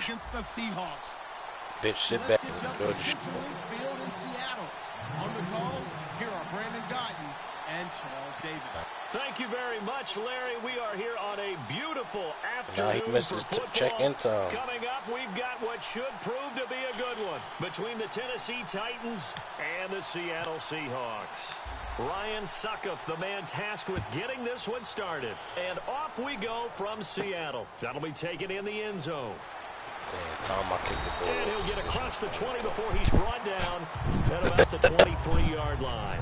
against the Seahawks. Bitch, sit back and go to Central Field in Seattle. On the call, here are Brandon Guyton and Charles Davis. Thank you very much, Larry. We are here on a beautiful afternoon he missed his for football. check-in time. Coming up, we've got what should prove to be a good one between the Tennessee Titans and the Seattle Seahawks. Ryan Suckup, the man tasked with getting this one started. And off we go from Seattle. That'll be taken in the end zone. And he'll get across the 20 before he's brought down at about the 23-yard line.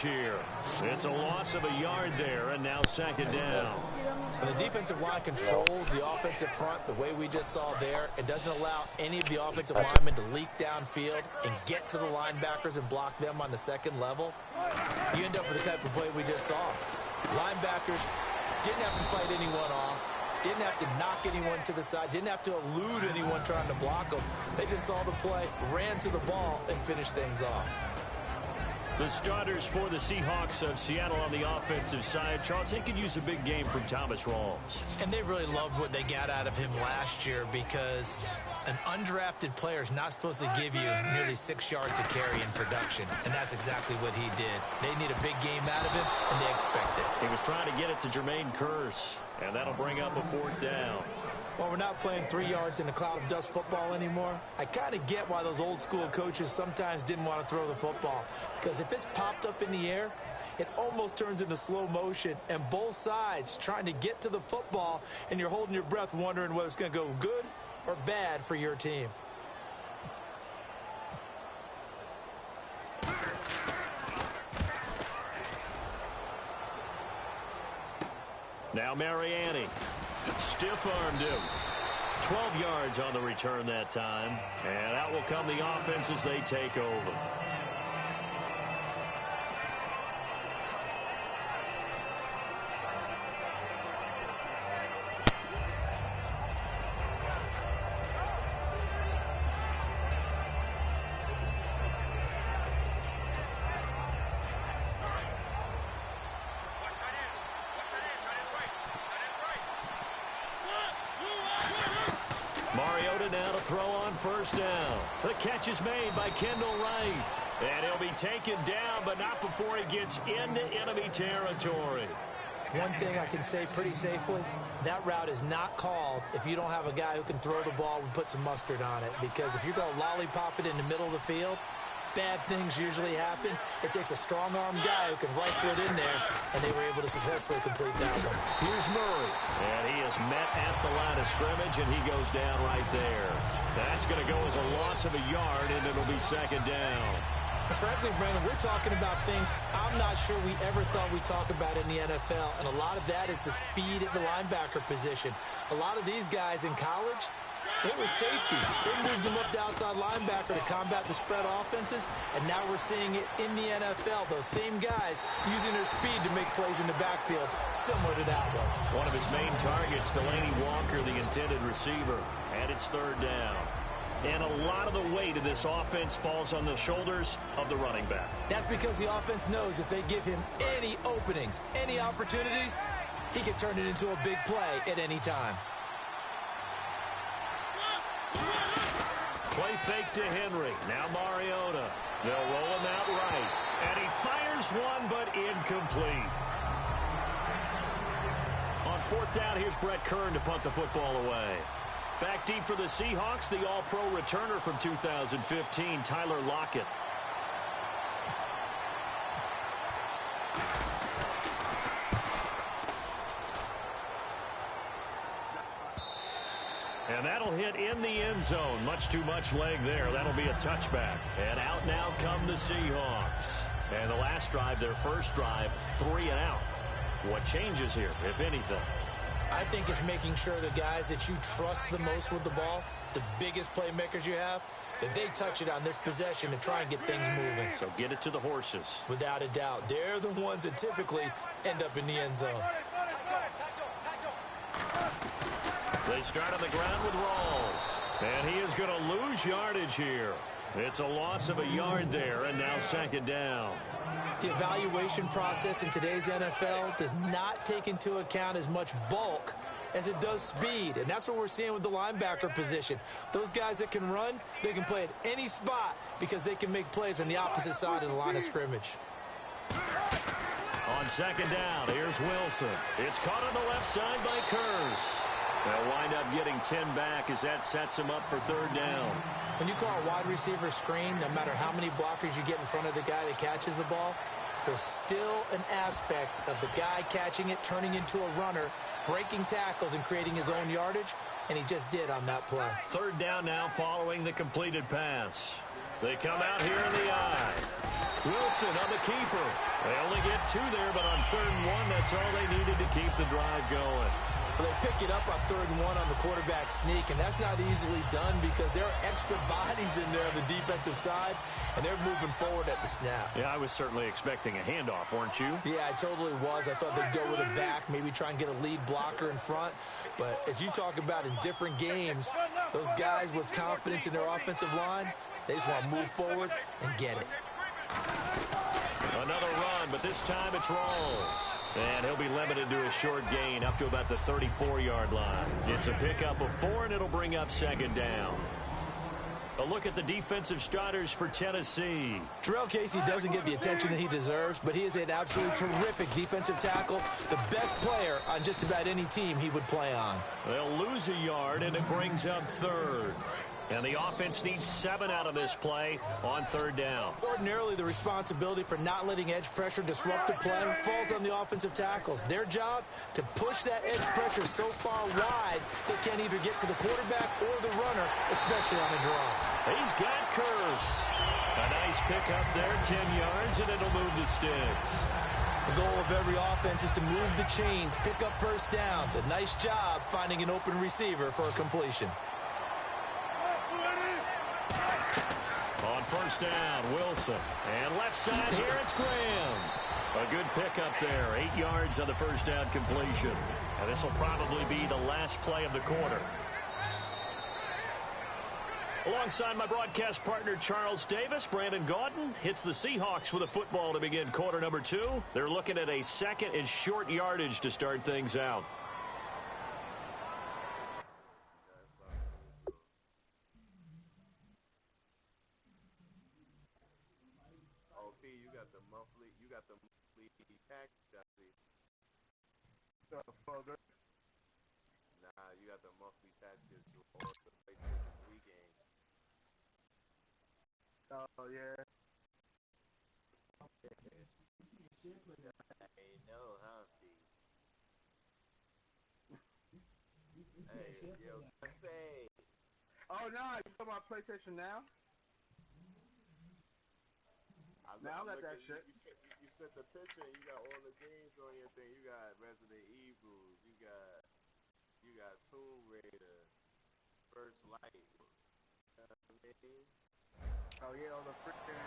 Here. It's a loss of a yard there, and now second down. And the defensive line controls the offensive front the way we just saw there. It doesn't allow any of the offensive linemen to leak downfield and get to the linebackers and block them on the second level. You end up with the type of play we just saw. Linebackers didn't have to fight anyone off, didn't have to knock anyone to the side, didn't have to elude anyone trying to block them. They just saw the play, ran to the ball, and finished things off. The starters for the Seahawks of Seattle on the offensive side. Charles, they could use a big game from Thomas Rawls. And they really loved what they got out of him last year because an undrafted player is not supposed to give you nearly 6 yards of carry in production. And that's exactly what he did. They need a big game out of him, and they expect it. He was trying to get it to Jermaine Kearse, and that'll bring up a 4th down. Well, we're not playing 3 yards in a cloud of dust football anymore. I kind of get why those old school coaches sometimes didn't want to throw the football. Because if it's popped up in the air, it almost turns into slow motion. And both sides trying to get to the football, and you're holding your breath wondering whether it's going to go good or bad for your team. Now Mariani. Stiff-armed him. 12 yards on the return that time. And out will come the offense as they take over. First down. The catch is made by Kendall Wright. And he'll be taken down, but not before he gets into enemy territory. One thing I can say pretty safely, that route is not called if you don't have a guy who can throw the ball and put some mustard on it. Because if you're going to lollipop it in the middle of the field, bad things usually happen. It takes a strong-arm guy who can rifle it in there, and they were able to successfully complete that one. Here's Murray, and he is met at the line of scrimmage, and he goes down right there. That's going to go as a loss of a yard, and it'll be second down. Frankly, Brandon, we're talking about things I'm not sure we ever thought we'd talk about in the NFL, and a lot of that is the speed at the linebacker position. A lot of these guys in college, they were safeties. They moved them up to outside linebacker to combat the spread offenses, and now we're seeing it in the NFL. Those same guys using their speed to make plays in the backfield, similar to that one. One of his main targets, Delaney Walker, the intended receiver, and it's third down. And a lot of the weight of this offense falls on the shoulders of the running back. That's because the offense knows if they give him any openings, any opportunities, he can turn it into a big play at any time. Play fake to Henry. Now Mariota. They'll roll him out right. And he fires one, but incomplete. On 4th down, here's Brett Kern to punt the football away. Back deep for the Seahawks, the all-pro returner from 2015, Tyler Lockett. And that'll hit in the end zone. Much too much leg there. That'll be a touchback. And out now come the Seahawks. And the last drive, their first drive, 3 and out. What changes here, if anything? I I think it's making sure the guys that you trust the most with the ball, the biggest playmakers you have, that they touch it on this possession to try and get things moving. So get it to the horses. Without a doubt. They're the ones that typically end up in the end zone. They start on the ground with Rawls. And he is going to lose yardage here. It's a loss of a yard there, and now second down. The evaluation process in today's NFL does not take into account as much bulk as it does speed, and that's what we're seeing with the linebacker position. Those guys that can run, they can play at any spot because they can make plays on the opposite side of the line of scrimmage. On second down, here's Wilson. It's caught on the left side by Kurz. They'll wind up getting 10 back as that sets him up for third down. When you call a wide receiver screen, no matter how many blockers you get in front of the guy that catches the ball, there's still an aspect of the guy catching it, turning into a runner, breaking tackles and creating his own yardage, and he just did on that play. Third down now following the completed pass. They come out here in the eye. Wilson on the keeper. They only get 2 there, but on 3rd and 1, that's all they needed to keep the drive going. Well, they pick it up on 3rd and 1 on the quarterback sneak, and that's not easily done because there are extra bodies in there on the defensive side, and they're moving forward at the snap. Yeah, I was certainly expecting a handoff, weren't you? Yeah, I totally was. I thought they'd go with a back, maybe try and get a lead blocker in front. But as you talk about in different games, those guys with confidence in their offensive line, they just want to move forward and get it. Another run, but this time it's Rawls. And he'll be limited to a short gain up to about the 34-yard line. It's a pickup of 4, and it'll bring up second down. A look at the defensive starters for Tennessee. Jarrell Casey doesn't get the attention that he deserves, but he is an absolutely terrific defensive tackle, the best player on just about any team he would play on. They'll lose a yard, and it brings up 3rd. And the offense needs 7 out of this play on 3rd down. Ordinarily, the responsibility for not letting edge pressure disrupt the play falls on the offensive tackles. Their job, to push that edge pressure so far wide they can't either get to the quarterback or the runner, especially on a draw. He's got Kurz. A nice pickup there, 10 yards, and it'll move the sticks. The goal of every offense is to move the chains, pick up first downs. A nice job finding an open receiver for a completion. On 1st down, Wilson. And left side here, it's Graham. A good pickup there. 8 yards on the 1st down completion. And this will probably be the last play of the quarter. Alongside my broadcast partner, Charles Davis, Brandon Gaudin hits the Seahawks with a football to begin quarter number 2. They're looking at a 2nd and short yardage to start things out. Nah, you got the monthly packages for all the PlayStation 3 games. Oh, yeah. Hey, no, huh, Steve? Hey, yo, say. Oh, no, you talking about PlayStation Now? Now I got that shit. You sent the picture and you got all the games on your thing. You got Resident Evil, you got Tomb Raider, First Light. You know what I mean? Oh yeah, all the freaking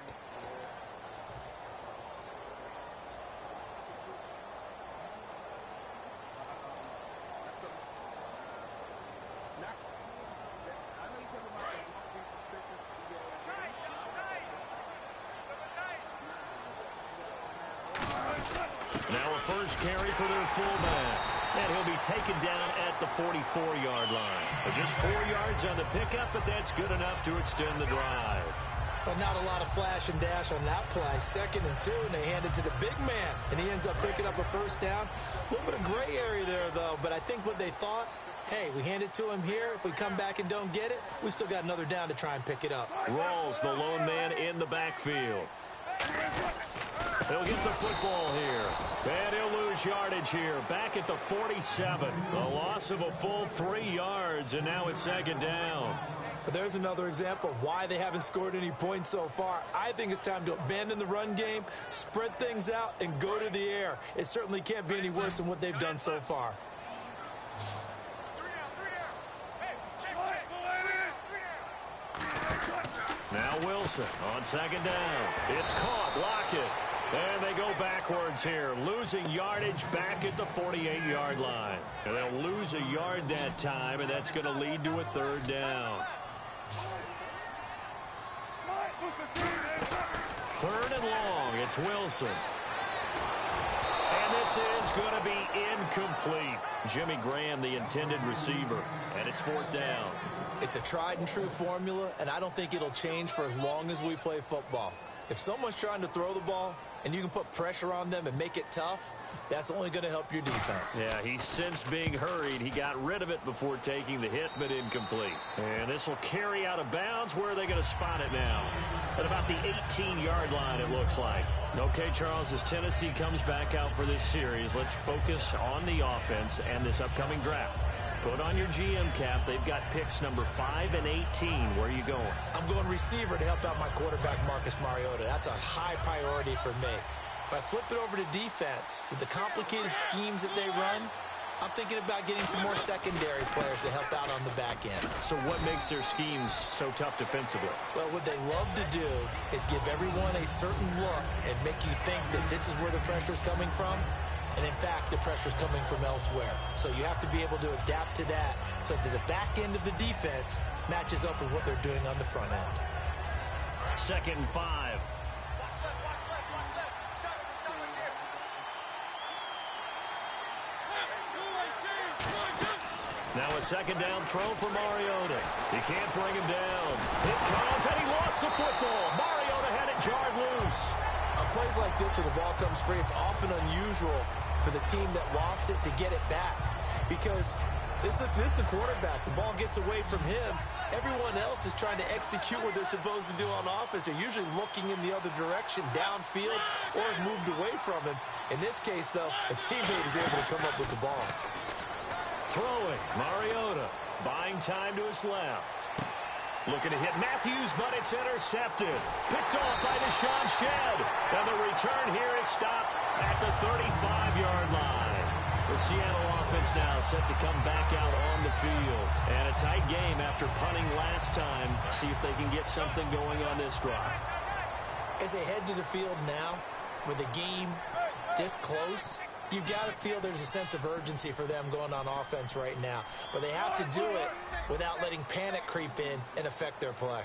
Now a first carry for their fullback. And he'll be taken down at the 44-yard line. Just 4 yards on the pickup, but that's good enough to extend the drive. But not a lot of flash and dash on that play. 2nd and 2, and they hand it to the big man. And he ends up picking up a first down. A little bit of gray area there, though. But I think what they thought, hey, we hand it to him here. If we come back and don't get it, we still got another down to try and pick it up. Rawls, the lone man in the backfield. He'll get the football here. And he'll lose yardage here. Back at the 47. A loss of a full 3 yards, and now it's 2nd down. But there's another example of why they haven't scored any points so far. I think it's time to abandon the run game, spread things out, and go to the air. It certainly can't be any worse than what they've done so far. Wilson on second down. It's caught. Lockett. And they go backwards here, losing yardage back at the 48-yard line. And they'll lose a yard that time, and that's going to lead to a third down. Third and long. It's Wilson. And this is going to be incomplete. Jimmy Graham, the intended receiver. And it's fourth down. It's a tried-and-true formula, and I don't think it'll change for as long as we play football. If someone's trying to throw the ball and you can put pressure on them and make it tough, that's only going to help your defense. Yeah, he's since being hurried. He got rid of it before taking the hit, but incomplete. And this will carry out of bounds. Where are they going to spot it now? At about the 18-yard line, it looks like. Okay, Charles, as Tennessee comes back out for this series, let's focus on the offense and this upcoming draft. Put on your GM cap. They've got picks number 5 and 18. Where are you going? I'm going receiver to help out my quarterback, Marcus Mariota. That's a high priority for me. If I flip it over to defense, with the complicated schemes that they run, I'm thinking about getting some more secondary players to help out on the back end. So what makes their schemes so tough defensively? Well, what they love to do is give everyone a certain look and make you think that this is where the pressure is coming from. And, in fact, the pressure's coming from elsewhere. So you have to be able to adapt to that so that the back end of the defense matches up with what they're doing on the front end. 2nd and 5. Now a second down throw for Mariota. He can't bring him down. It comes, and he lost the football. Mariota had it jarred loose. On plays like this where the ball comes free, it's often unusual for the team that lost it to get it back, because this is the quarterback. The ball gets away from him. Everyone else is trying to execute what they're supposed to do on offense. They're usually looking in the other direction, downfield, or have moved away from him. In this case, though, a teammate is able to come up with the ball. Throwing, Mariota, buying time to his left. Looking to hit Matthews, but it's intercepted. Picked off by Deshaun Shedd. And the return here is stopped at the 35-yard line. The Seattle offense now set to come back out on the field. And a tight game after punting last time. See if they can get something going on this drive. As they head to the field now, with the game this close, you've got to feel there's a sense of urgency for them going on offense right now. But they have to do it without letting panic creep in and affect their play.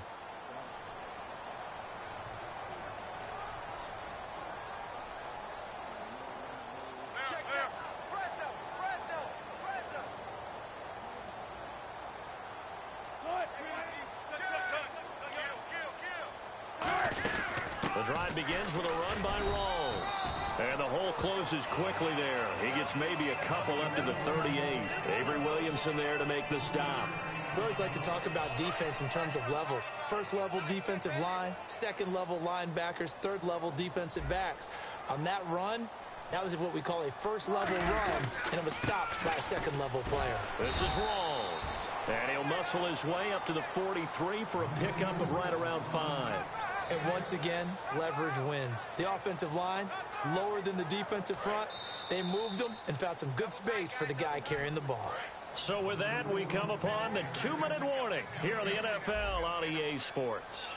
The drive begins with a run by Rawls. And the hole closes quickly there. He gets maybe a couple up to the 38. Avery Williamson there to make the stop. We always like to talk about defense in terms of levels. First level defensive line, second level linebackers, third level defensive backs. On that run, that was what we call a first level run, and it was stopped by a second level player. This is Rawls. And he'll muscle his way up to the 43 for a pickup of right around 5. And once again, leverage wins. The offensive line, lower than the defensive front. They moved them and found some good space for the guy carrying the ball. So with that, we come upon the 2-minute warning here on the NFL on EA Sports.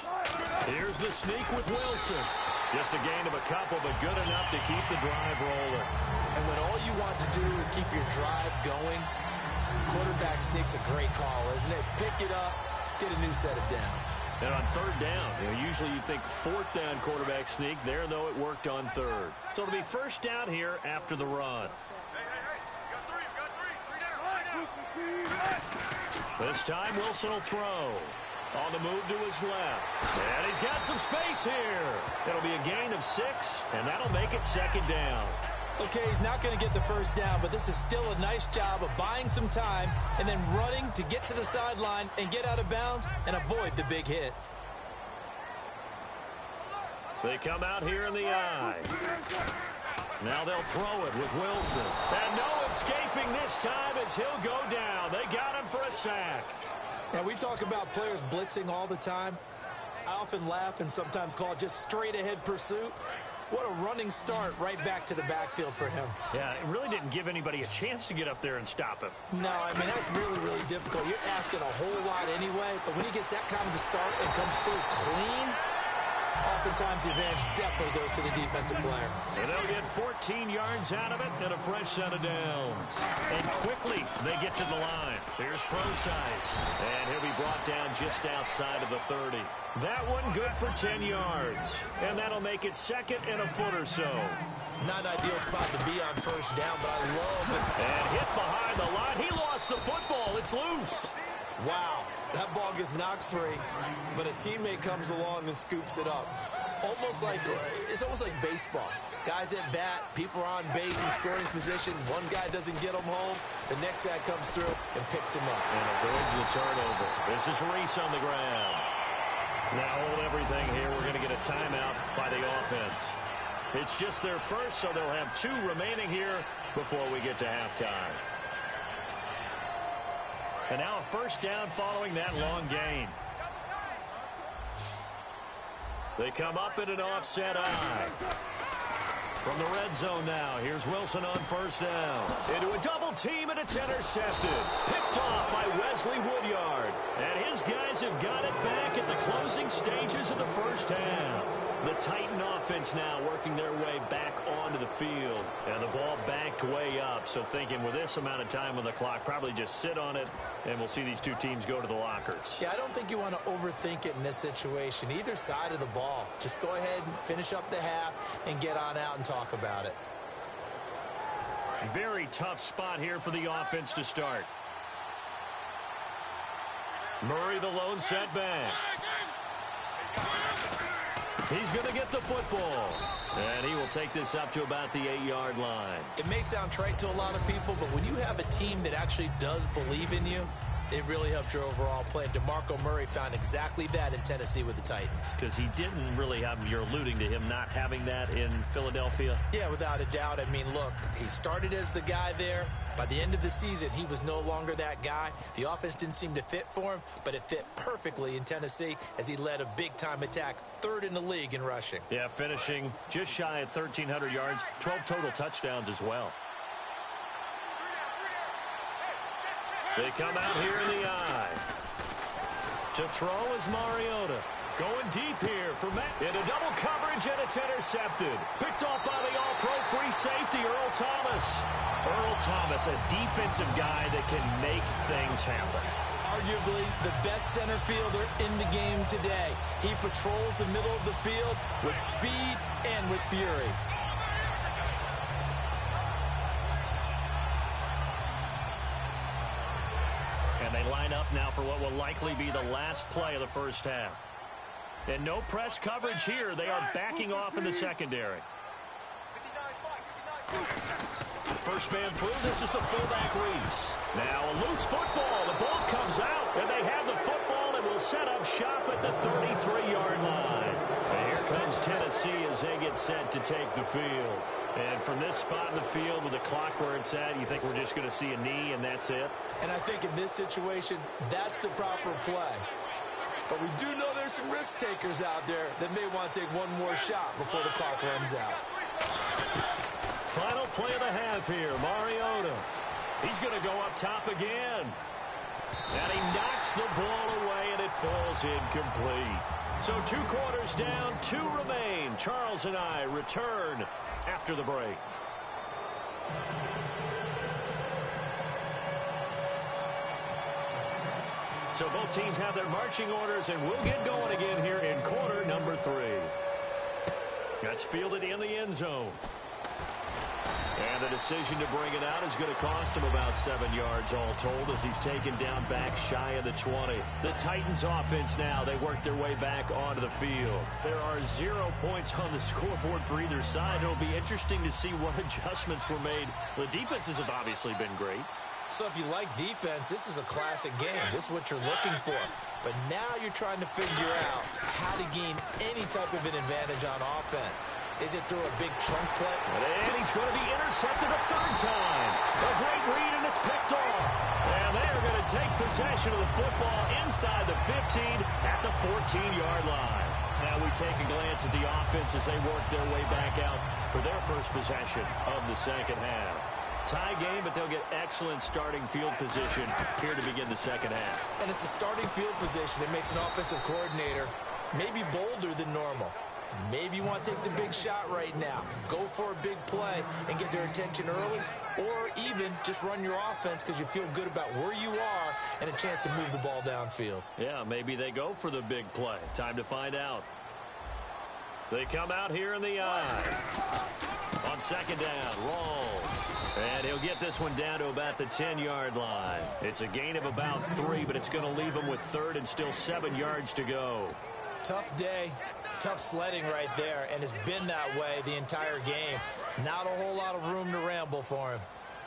Here's the sneak with Wilson. Just a gain of a couple, but good enough to keep the drive rolling. And when all you want to do is keep your drive going, quarterback sneak's a great call, isn't it? Pick it up, get a new set of downs. And on third down, usually you think fourth down quarterback sneak. There, though, it worked on third. So it'll be first down here after the run. This time, Wilson will throw. On the move to his left. And he's got some space here. It'll be a gain of 6, and that'll make it second down. Okay, he's not going to get the first down, but this is still a nice job of buying some time and then running to get to the sideline and get out of bounds and avoid the big hit. They come out here in the eye. Now they'll throw it with Wilson. And no escaping this time as he'll go down. They got him for a sack. Now, we talk about players blitzing all the time. I often laugh and sometimes call it just straight-ahead pursuit. What a running start right back to the backfield for him. Yeah, it really didn't give anybody a chance to get up there and stop him. No, I mean, that's really, really difficult. You're asking a whole lot anyway, but when he gets that kind of a start and comes through clean, Oftentimes, the advantage definitely goes to the defensive player. And they'll get 14 yards out of it and a fresh set of downs. And quickly, they get to the line. Here's Procise. And he'll be brought down just outside of the 30. That one good for 10 yards. And that'll make it second and a foot or so. Not an ideal spot to be on first down, but I love it. And hit behind the line. He lost the football. It's loose. Wow, that ball gets knocked free, but a teammate comes along and scoops it up. It's almost like baseball. Guys at bat, people are on base in scoring position. One guy doesn't get him home. The next guy comes through and picks him up. And avoids the turnover. This is Reese on the ground. Now hold everything here. We're going to get a timeout by the offense. It's just their first, so they'll have 2 remaining here before we get to halftime. And now a first down following that long gain. They come up in an offset eye. From the red zone now, here's Wilson on first down. Into a double team, and it's intercepted. Picked off by Wesley Woodyard. And his guys have got it back at the closing stages of the first half. The Titan offense now working their way back onto the field. And the ball backed way up. So thinking with this amount of time on the clock, probably just sit on it, and we'll see these 2 teams go to the lockers. Yeah, I don't think you want to overthink it in this situation. Either side of the ball. Just go ahead and finish up the half and get on out and talk about it. Very tough spot here for the offense to start. Murray the lone setback. He's going to get the football. And he will take this up to about the 8-yard line. It may sound trite to a lot of people, but when you have a team that actually does believe in you, it really helps your overall play. DeMarco Murray found exactly that in Tennessee with the Titans. Because he didn't really have, you're alluding to him not having that in Philadelphia? Yeah, without a doubt. I mean, look, he started as the guy there. By the end of the season, he was no longer that guy. The offense didn't seem to fit for him, but it fit perfectly in Tennessee as he led a big-time attack, 3rd in the league in rushing. Yeah, finishing just shy of 1,300 yards, 12 total touchdowns as well. They come out here in the eye. To throw is Mariota. Going deep here for Matt. Into double coverage, and it's intercepted. Picked off by the all-pro free safety, Earl Thomas. Earl Thomas, a defensive guy that can make things happen. Arguably the best center fielder in the game today. He patrols the middle of the field with speed and with fury. And they line up now for what will likely be the last play of the first half. And no press coverage here. They are backing off in the secondary. First man through. This is the fullback Reese. Now a loose football. The ball comes out, and they have the football and will set up shop at the 33-yard line. And here comes Tennessee as they get set to take the field. And from this spot in the field with the clock where it's at, you think we're just going to see a knee and that's it? And I think in this situation, that's the proper play. But we do know there's some risk takers out there that may want to take one more shot before the clock runs out. Final play of the half here, Mariota. He's going to go up top again. And he knocks the ball away, and it falls incomplete. So 2 quarters down, 2 remain. Charles and I return after the break. So both teams have their marching orders, and we'll get going again here in quarter number 3. That's fielded in the end zone. And the decision to bring it out is going to cost him about 7 yards all told as he's taken down back shy of the 20. The Titans offense now, they work their way back onto the field. There are 0 points on the scoreboard for either side. It'll be interesting to see what adjustments were made. The defenses have obviously been great. So if you like defense, this is a classic game. This is what you're looking for. But now you're trying to figure out how to gain any type of an advantage on offense. Is it through a big chunk play? And he's going to be intercepted a 3rd time. A great read, and it's picked off. And they're going to take possession of the football inside the 15 at the 14-yard line. Now we take a glance at the offense as they work their way back out for their first possession of the second half. Tie game, but they'll get excellent starting field position here to begin the second half. And it's the starting field position that makes an offensive coordinator maybe bolder than normal. Maybe you want to take the big shot right now. Go for a big play and get their attention early, or even just run your offense because you feel good about where you are and a chance to move the ball downfield. Yeah, maybe they go for the big play. Time to find out. They come out here in the eye. On second down, Rawls. And he'll get this one down to about the 10-yard line. It's a gain of about 3, but it's going to leave him with third and still 7 yards to go. Tough day. Tough sledding right there, and it's been that way the entire game. Not a whole lot of room to ramble for him.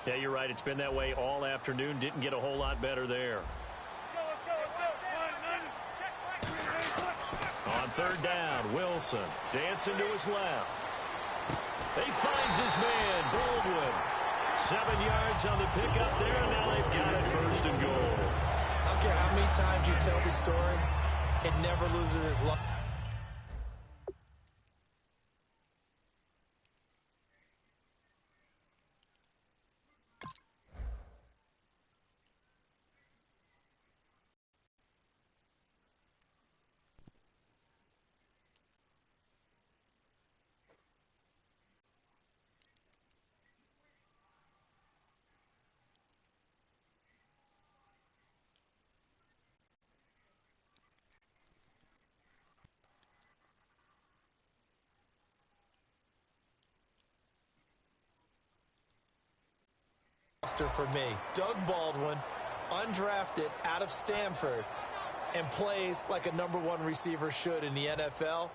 Yeah, you're right. It's been that way all afternoon. Didn't get a whole lot better there. On third down, Wilson dancing to his left. He finds his man, Baldwin. 7 yards on the pickup there, and now they've got it first and goal. I don't care how many times you tell the story, it never loses its luck. For me, Doug Baldwin, undrafted out of Stanford, and plays like a #1 receiver should in the NFL.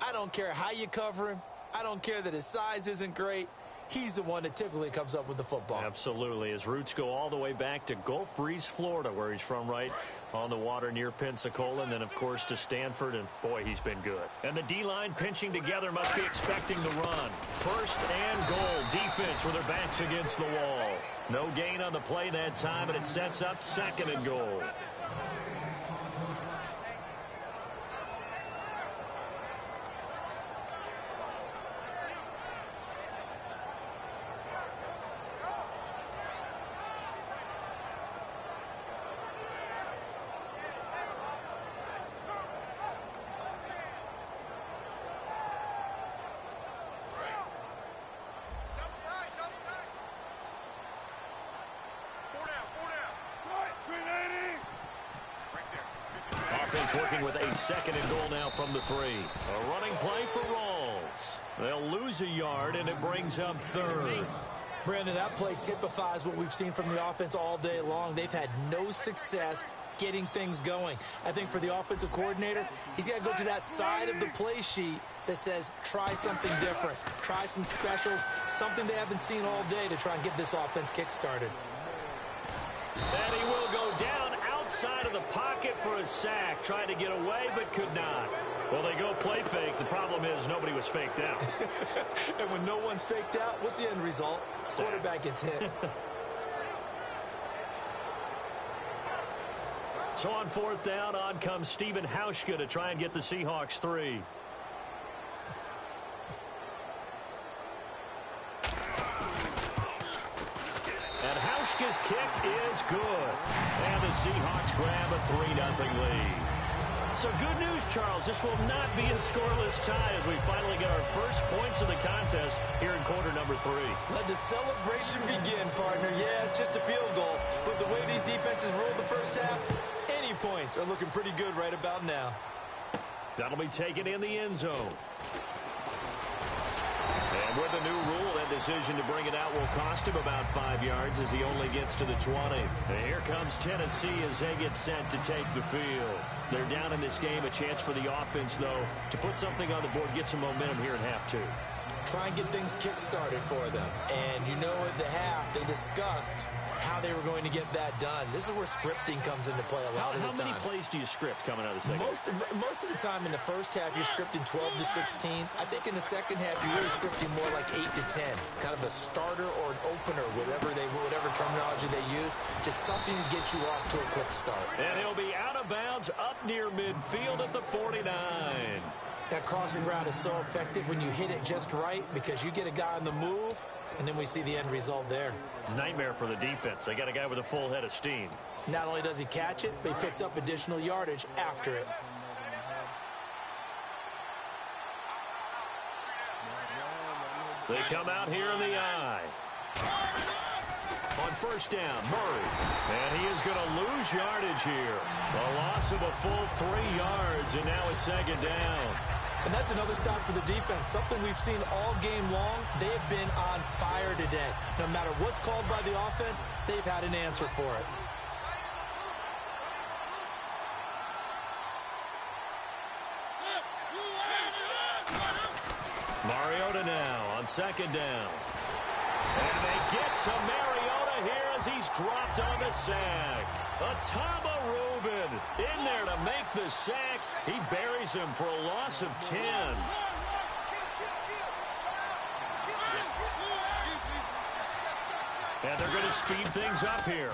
I don't care how you cover him. I don't care that his size isn't great. He's the one that typically comes up with the football. Absolutely. His roots go all the way back to Gulf Breeze, Florida, where he's from, right on the water near Pensacola, and then, of course, to Stanford, and, boy, he's been good. And the D-line pinching together must be expecting the run. First and goal. Defense with their backs against the wall. No gain on the play that time, and it sets up second and goal. Working with a second and goal now from the 3. A running play for Rawls. They'll lose a yard, and it brings up third. Brandon, that play typifies what we've seen from the offense all day long. They've had no success getting things going. I think for the offensive coordinator, he's got to go to that side of the play sheet that says try something different, try some specials, something they haven't seen all day to try and get this offense kick-started. And he will go down outside of the pocket for a sack, trying to get away but could not. Well, they go play fake. The problem is nobody was faked out. And when no one's faked out, what's the end result? Sack. Quarterback gets hit. So on fourth down, on comes Stephen Hauschka to try and get the Seahawks 3. And Hauschka's kick is good. And the Seahawks grab a 3-0 lead. So good news, Charles. This will not be a scoreless tie as we finally get our first points of the contest here in quarter number 3. Let the celebration begin, partner. Yeah, it's just a field goal. But the way these defenses ruled the first half, any points are looking pretty good right about now. That'll be taken in the end zone. And with the new rule, that decision to bring it out will cost him about 5 yards as he only gets to the 20. And here comes Tennessee as they get set to take the field. They're down in this game. A chance for the offense, though, to put something on the board, get some momentum here in half 2. Try and get things kick-started for them. And you know at the half, they discussed how they were going to get that done. This is where scripting comes into play a lot of the time. How many plays do you script coming out of the second? Most of the time in the first half, you're scripting 12 to 16. I think in the second half, you're really scripting more like 8 to 10. Kind of a starter or an opener, whatever terminology they use. Just something to get you off to a quick start. And he'll be out of bounds up near midfield at the 49. That crossing route is so effective when you hit it just right because you get a guy on the move, and then we see the end result there. Nightmare for the defense. They got a guy with a full head of steam. Not only does he catch it, but he picks up additional yardage after it. They come out here in the eye. On first down, Murray. And he is going to lose yardage here. A loss of a full 3 yards, and now it's second down. And that's another stop for the defense, something we've seen all game long. They have been on fire today. No matter what's called by the offense, they've had an answer for it. Mariota now on second down. And they get to Mariota here as he's dropped on the sack. Atama Rubin in there to make the sack. He buries him for a loss of 10. And they're going to speed things up here.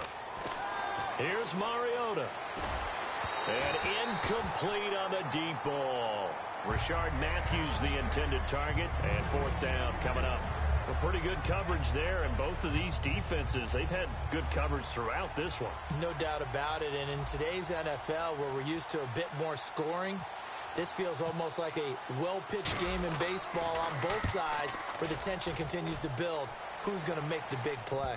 Here's Mariota. And incomplete on the deep ball. Rashard Matthews the intended target, and fourth down coming up. Well, pretty good coverage there, and both of these defenses, they've had good coverage throughout this one. No doubt about it, and in today's NFL, where we're used to a bit more scoring, this feels almost like a well-pitched game in baseball on both sides, where the tension continues to build. Who's going to make the big play?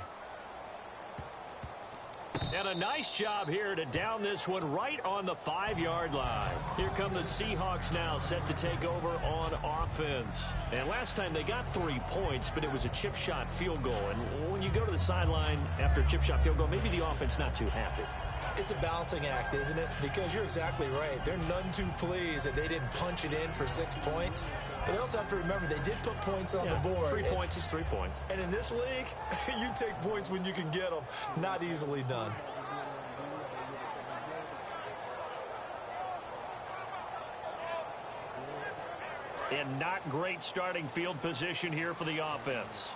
And a nice job here to down this one right on the 5-yard line. Here come the Seahawks now, set to take over on offense. And last time they got 3 points, but it was a chip shot field goal. And when you go to the sideline after a chip shot field goal, maybe the offense not too happy. It's a balancing act, isn't it? Because you're exactly right. They're none too pleased that they didn't punch it in for 6 points. But they also have to remember they did put points on the board. 3 points is 3 points. And in this league, you take points when you can get them. Not easily done. And not great starting field position here for the offense.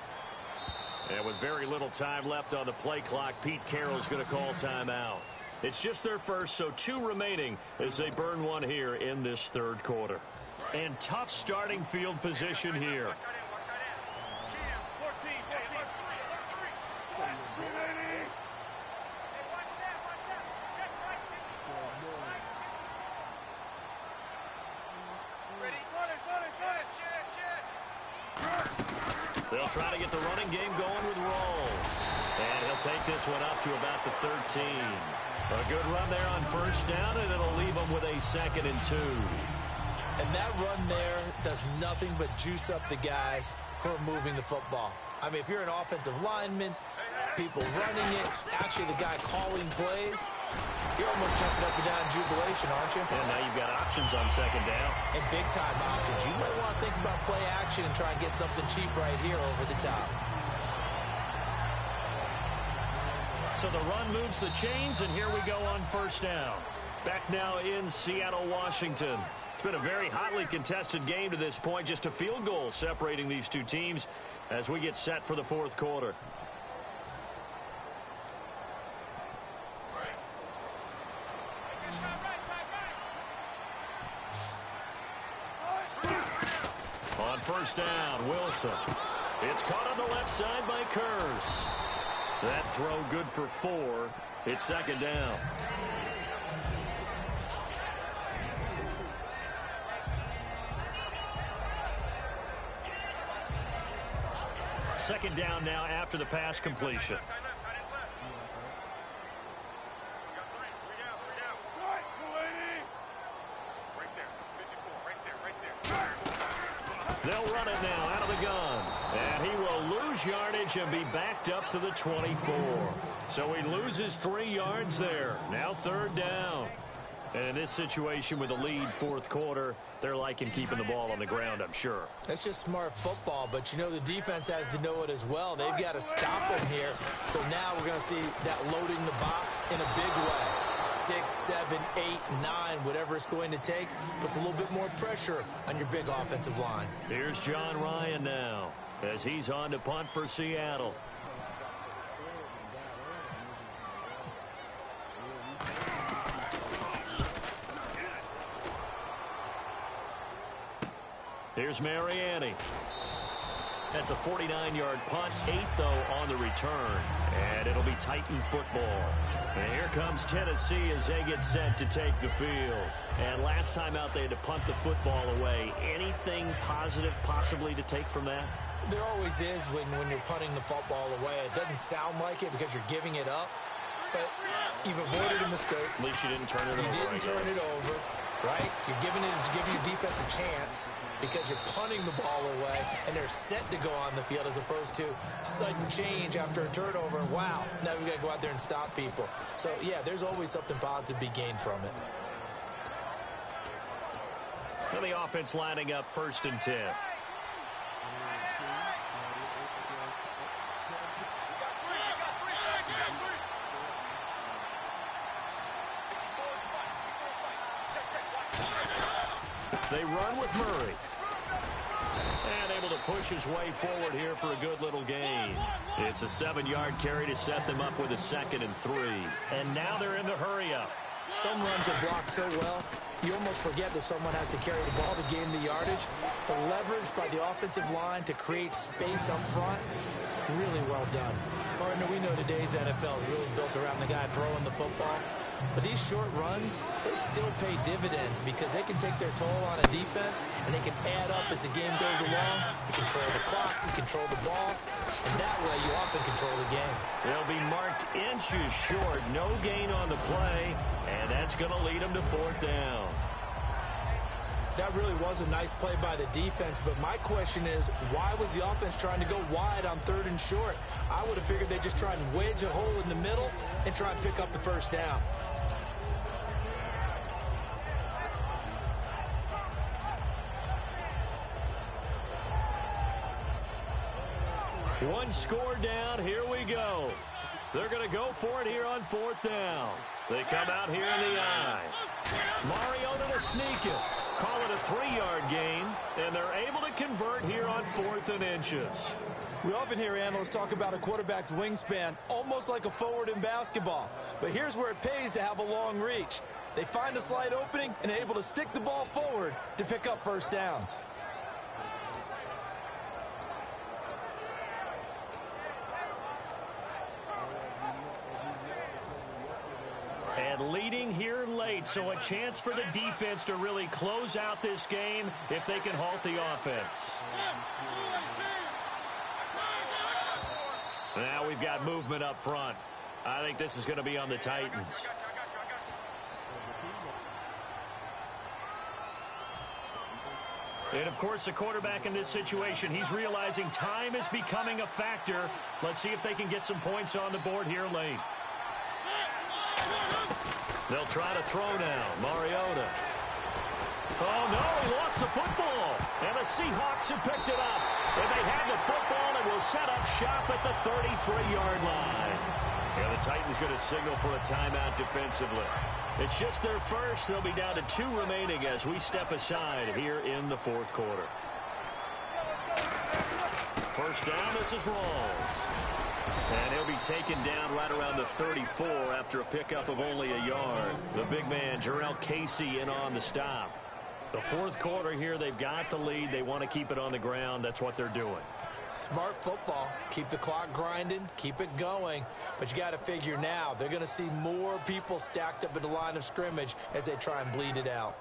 And with very little time left on the play clock, Pete Carroll's going to call timeout. It's just their first, so 2 remaining as they burn one here in this third quarter. And tough starting field position here. They'll try to get the running game going with Rolls. And he'll take this one up to about the 13. A good run there on first down, and it'll leave them with a 2nd and 2. And that run there does nothing but juice up the guys who are moving the football. I mean, if you're an offensive lineman, people running it, actually the guy calling plays, you're almost jumping up and down in jubilation, aren't you? And now you've got options on second down. And big-time options. You might want to think about play action and try and get something cheap right here over the top. So the run moves the chains, and here we go on first down. Back now in Seattle, Washington. It's been a very hotly contested game to this point. Just a field goal separating these two teams as we get set for the fourth quarter. On first down, Wilson. It's caught on the left side by Kurz. That throw good for 4. It's second down. Second down now after the pass completion. They'll run it now out of the gun. And he will lose yardage and be backed up to the 24. So he loses 3 yards there. Now third down. And in this situation with a lead fourth quarter, they're liking keeping the ball on the ground, I'm sure. That's just smart football, but you know the defense has to know it as well. They've got to stop him here. So now we're going to see that loading the box in a big way. 6, 7, 8, 9, whatever it's going to take, puts a little bit more pressure on your big offensive line. Here's John Ryan now as he's on to punt for Seattle. Here's Mariani. That's a 49-yard punt, 8, though, on the return. And it'll be Titan football. And here comes Tennessee as they get set to take the field. And last time out, they had to punt the football away. Anything positive possibly to take from that? There always is when you're punting the football away. It doesn't sound like it because you're giving it up, but you've avoided a mistake. At least you didn't turn it over. You didn't turn it over, right? You're giving your defense a chance because you're punting the ball away, and they're set to go on the field as opposed to sudden change after a turnover. And wow, now we've got to go out there and stop people. So, yeah, there's always something positive to be gained from it. And the offense lining up 1st and 10. They run with Murray. And able to push his way forward here for a good little gain. It's a 7-yard carry to set them up with a 2nd and 3. And now they're in the hurry-up. Some runs are blocked so well, you almost forget that someone has to carry the ball to gain the yardage. The leverage by the offensive line to create space up front, really well done. Partner, we know today's NFL is really built around the guy throwing the football. But these short runs, they still pay dividends because they can take their toll on a defense, and they can add up as the game goes along. You control the clock, you control the ball, and that way you often control the game. They'll be marked inches short, no gain on the play, and that's going to lead them to 4th down. That really was a nice play by the defense, but my question is, why was the offense trying to go wide on 3rd and short? I would have figured they'd just try and wedge a hole in the middle and try and pick up the 1st down. One score down, here we go. They're going to go for it here on 4th down. They come out here in the eye. Mariota to sneak it. Call it a 3-yard gain, and they're able to convert here on 4th and inches. We often hear analysts talk about a quarterback's wingspan, almost like a forward in basketball. But here's where it pays to have a long reach. They find a slight opening and are able to stick the ball forward to pick up 1st downs. And leading here late, so a chance for the defense to really close out this game if they can halt the offense. Now we've got movement up front. I think this is going to be on the Titans. And, of course, the quarterback in this situation, he's realizing time is becoming a factor. Let's see if they can get some points on the board here late. They'll try to throw now. Mariota. Oh, no, he lost the football. And the Seahawks have picked it up. And they have the football and will set up shop at the 33-yard line. And the Titans going to signal for a timeout defensively. It's just their first. They'll be down to 2 remaining as we step aside here in the 4th quarter. First down, this is Rawls. And he'll be taken down right around the 34 after a pickup of only a yard. The big man, Jarrell Casey, in on the stop. The 4th quarter here, they've got the lead. They want to keep it on the ground. That's what they're doing. Smart football. Keep the clock grinding. Keep it going. But you got to figure now, they're going to see more people stacked up at the line of scrimmage as they try and bleed it out.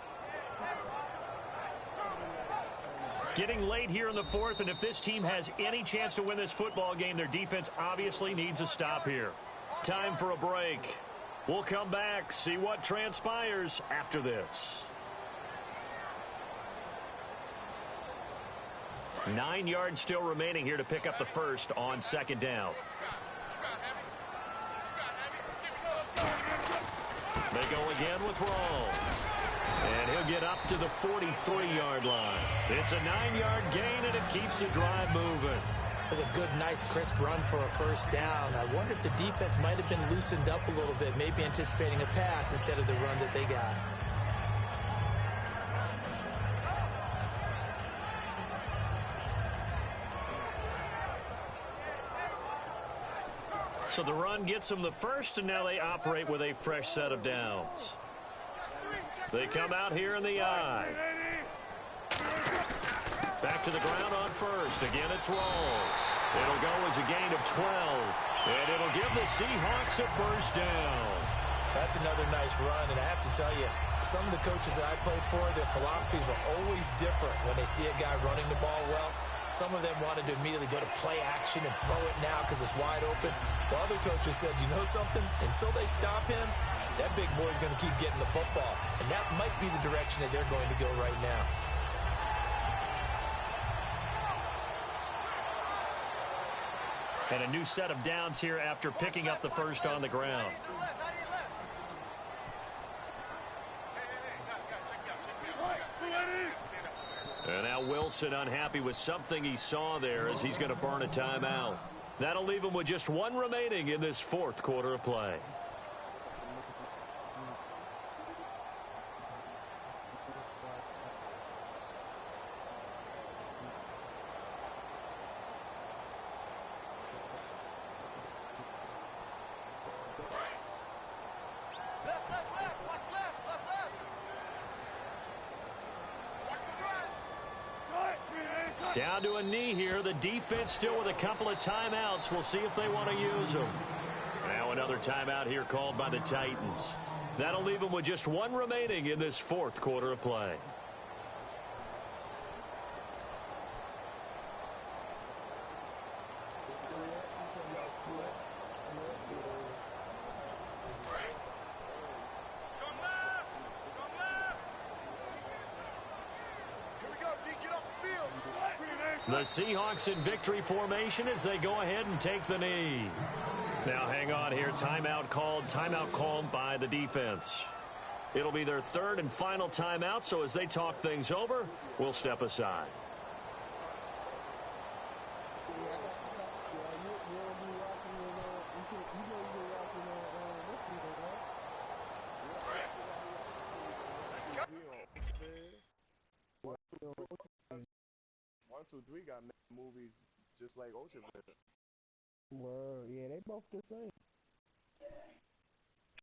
Getting late here in the 4th, and if this team has any chance to win this football game, their defense obviously needs a stop here. Time for a break. We'll come back, see what transpires after this. 9 yards still remaining here to pick up the first on 2nd down. They go again with Rawls. And he'll get up to the 43-yard line. It's a 9-yard gain, and it keeps the drive moving. That's a good, nice, crisp run for a first down. I wonder if the defense might have been loosened up a little bit, maybe anticipating a pass instead of the run that they got. So the run gets them the first, and now they operate with a fresh set of downs. They come out here in the eye. Back to the ground on first. Again, it's Rawls. It'll go as a gain of 12. And it'll give the Seahawks a first down. That's another nice run, and I have to tell you, some of the coaches that I played for, their philosophies were always different when they see a guy running the ball well. Some of them wanted to immediately go to play action and throw it now because it's wide open. While other coaches said, you know something? Until they stop him, that big boy's going to keep getting the football. And that might be the direction that they're going to go right now. And a new set of downs here after picking up the first on the ground. And now Wilson unhappy with something he saw there as he's going to burn a timeout. That'll leave him with just one remaining in this fourth quarter of play. Down to a knee here. The defense still with a couple of timeouts. We'll see if they want to use them. Now another timeout here called by the Titans. That'll leave them with just one remaining in this fourth quarter of play. The Seahawks in victory formation as they go ahead and take the knee. Now hang on here. Timeout called by the defense. It'll be their third and final timeout, so as they talk things over, we'll step aside. Two, three got movies just like Ocean. Well, yeah, they both the same.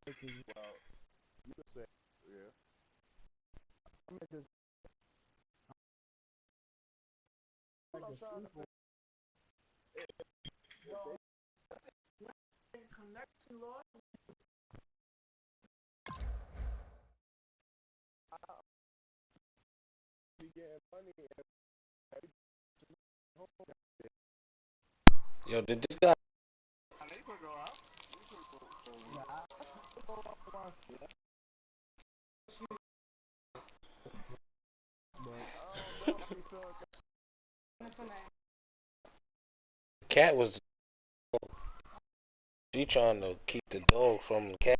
Well, you could say, yeah. I mean, just connection, Lord. Be getting money. Yo, did this guy? Cat was. She trying to keep the dog from the cat.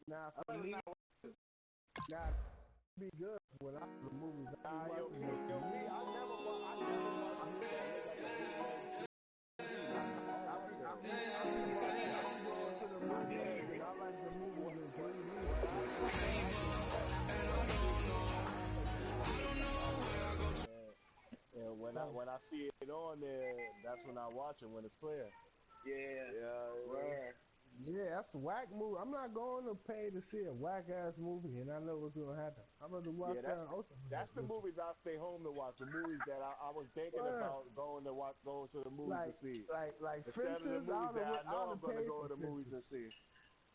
Now, for me, now be good when I the movies. I never when I see it on there, that's when I watch it when it's clear. Yeah, that's a whack movie. I'm not going to pay to see a whack ass movie, and I know what's gonna happen. I'm gonna watch that's the movies I stay home to watch. The movies that I was thinking about going to the movies to see. Like instead of the movies that I know I'm gonna go to the movies and see.